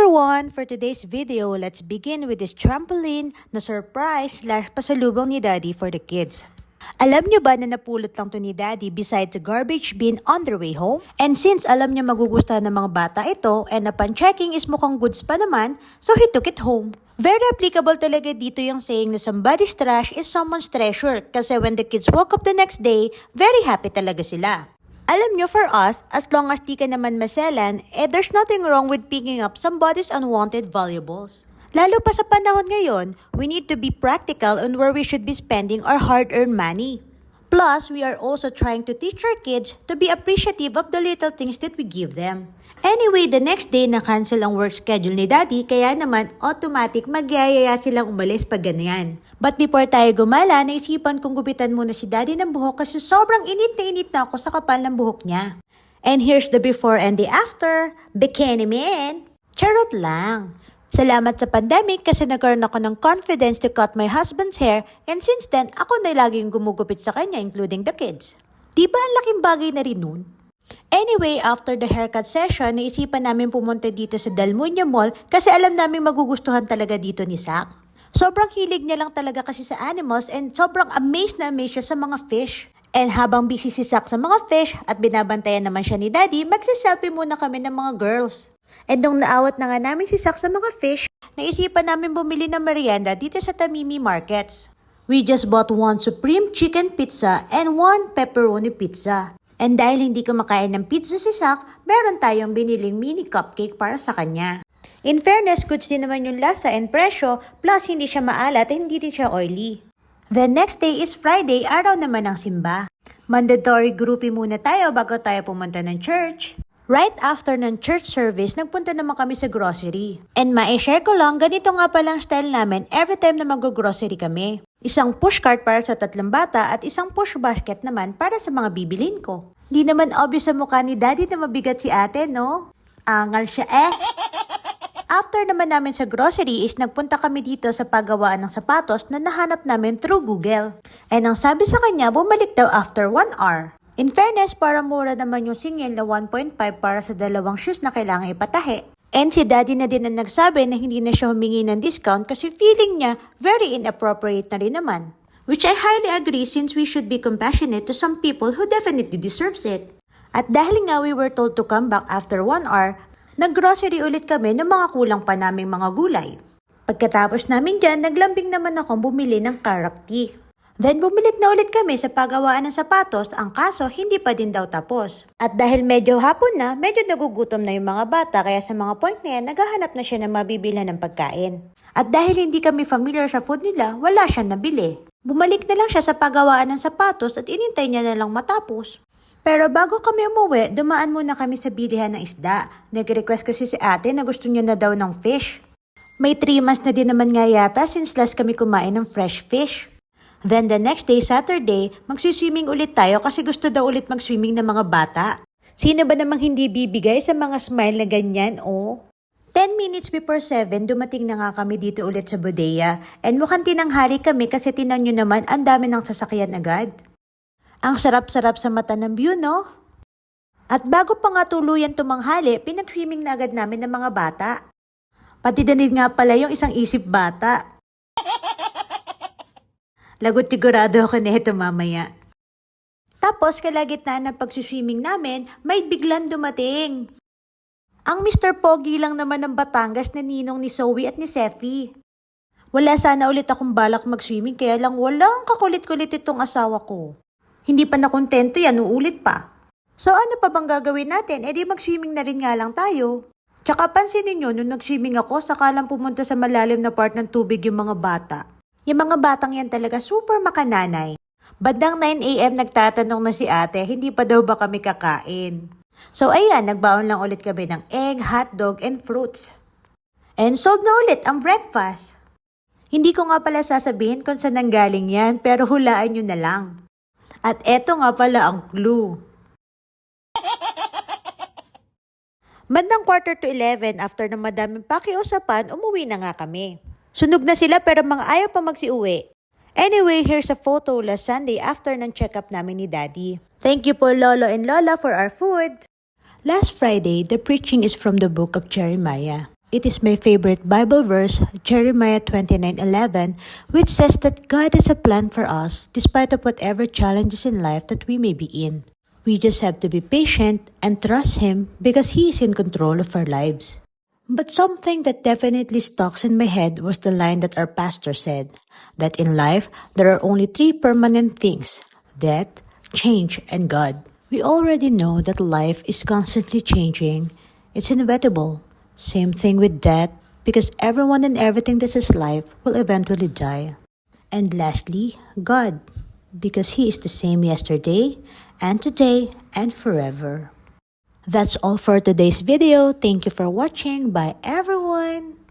everyone! For today's video, let's begin with this trampoline na surprise/pasalubong ni Daddy for the kids. Alam nyo ba na napulot lang to ni Daddy beside the garbage bin on their way home? And since alam niya magugustuhan ng mga bata ito and upon checking is mukhang goods pa naman, so he took it home. Very applicable talaga dito yung saying na somebody's trash is someone's treasure kasi when the kids woke up the next day, very happy talaga sila. Alam nyo, for us, as long as di ka naman maselan, there's nothing wrong with picking up somebody's unwanted valuables. Lalo pa sa panahon ngayon, we need to be practical on where we should be spending our hard-earned money. Plus, we are also trying to teach our kids to be appreciative of the little things that we give them. Anyway, the next day na-cancel ang work schedule ni Daddy, kaya naman automatic magyayaya silang umalis pag ganyan. But before tayo gumala, naisipan kong gupitan muna si Daddy ng buhok kasi sobrang init na ako sa kapal ng buhok niya. And here's the before and the after. Bikini man! Charot lang! Salamat sa pandemic kasi nagkaroon ako ng confidence to cut my husband's hair and since then, ako na laging gumugupit sa kanya including the kids. Di ba ang laking bagay na rin nun? Anyway, after the haircut session, naisipan namin pumunta dito sa Dalmunya Mall kasi alam namin magugustuhan talaga dito ni Zach. Sobrang hilig niya lang talaga kasi sa animals and sobrang amazed siya sa mga fish. And habang busy si Zach sa mga fish at binabantayan naman siya ni Daddy, magsiselfie muna kami ng mga girls. And nung naawat na nga namin si Zach sa mga fish, naisipan namin bumili ng merienda dito sa Tamimi Markets. We just bought one supreme chicken pizza and one pepperoni pizza. And dahil hindi kumakain ng pizza si Zach, meron tayong biniling mini cupcake para sa kanya. In fairness, goods din naman yung lasa and presyo, plus hindi siya maalat at hindi din siya oily. The next day is Friday, araw naman ng simba. Mandatory groupie muna tayo bago tayo pumunta ng church. Right after ng church service, nagpunta naman kami sa grocery. And ma-share ko lang, ganito nga palang style namin every time na mag-grocery kami. Isang push cart para sa 3 bata at isang push basket naman para sa mga bibilin ko. Di naman obvious sa mukha ni Daddy na mabigat si ate, no? Angal siya After naman namin sa grocery is nagpunta kami dito sa paggawaan ng sapatos na nahanap namin through Google. And ang sabi sa kanya, bumalik daw after 1 hour. In fairness, para mura naman yung singil na 1.5 para sa 2 shoes na kailangan ipatahi. And si Daddy na din ang nagsabi na hindi na siya humingi ng discount kasi feeling niya very inappropriate na rin naman. Which I highly agree since we should be compassionate to some people who definitely deserves it. At dahil nga we were told to come back after 1 hour, nag-grocery ulit kami ng mga kulang pa naming mga gulay. Pagkatapos namin dyan, naglambing naman akong bumili ng carrot tea. Then bumalik na ulit kami sa paggawaan ng sapatos, ang kaso hindi pa din daw tapos. At dahil medyo hapon na, medyo nagugutom na yung mga bata kaya sa mga point na yan, naghahanap na siya ng mabibilhan ng pagkain. At dahil hindi kami familiar sa food nila, wala siya nabili. Bumalik na lang siya sa paggawaan ng sapatos at inintay niya na lang matapos. Pero bago kami umuwi, dumaan muna kami sa bilihan ng isda. Nag-request kasi si ate na gusto niya na daw ng fish. May 3 months na din naman nga yata since last kami kumain ng fresh fish. Then the next day, Saturday, magsiswimming ulit tayo kasi gusto daw ulit magswimming ng mga bata. Sino ba namang hindi bibigay sa mga smile na ganyan, oh? 10 minutes before 7, dumating na nga kami dito ulit sa bodega. And mukhang tinanghali kami kasi tinan nyo naman, ang dami ng sasakyan agad. Ang sarap-sarap sa mata ng view, no? At bago pa nga tuluyan tumanghali, pinag-swimming na agad namin ng mga bata. Pati din nga pala yung isang isip bata. Lagot sigurado ako na ito mamaya. Tapos, kalagitnaan ng pagsuswimming namin, may biglang dumating. Ang Mr. Pogi lang naman ng Batangas na ninong ni Zoe at ni Sefi. Wala sana ulit akong balak mag-swimming kaya lang walang kakulit-kulit itong asawa ko. Hindi pa nakontento yan, uulit pa. So ano pa bang gagawin natin? Di mag-swimming na rin nga lang tayo. Tsaka pansinin nyo, nung nag-swimming ako, saka lang pumunta sa malalim na part ng tubig yung mga bata. Yung mga batang yan talaga super makananay. Bandang 9 AM nagtatanong na si ate, hindi pa daw ba kami kakain. So ayan, nagbaon lang ulit kami ng egg, hotdog, and fruits. And sold na ulit ang breakfast. Hindi ko nga pala sasabihin kung saan nanggaling yan, pero hulaan nyo na lang. At eto nga pala ang clue. Bandang 11:15 after ng madaming pakiusapan, umuwi na nga kami. Sunog na sila pero mga ayaw pa magsiuwi. Anyway, here's a photo last Sunday after ng check-up namin ni Daddy. Thank you po Lolo and Lola for our food. Last Friday, the preaching is from the book of Jeremiah. it is my favorite Bible verse, Jeremiah 29:11, which says that God has a plan for us despite of whatever challenges in life that we may be in. We just have to be patient and trust Him because He is in control of our lives. But something that definitely stuck in my head was the line that our pastor said, that in life, there are only three permanent things: death, change, and God. We already know that life is constantly changing. It's inevitable. Same thing with death, because everyone and everything that is life will eventually die. And lastly, God, because He is the same yesterday, and today, and forever. That's all for today's video. Thank you for watching. Bye everyone!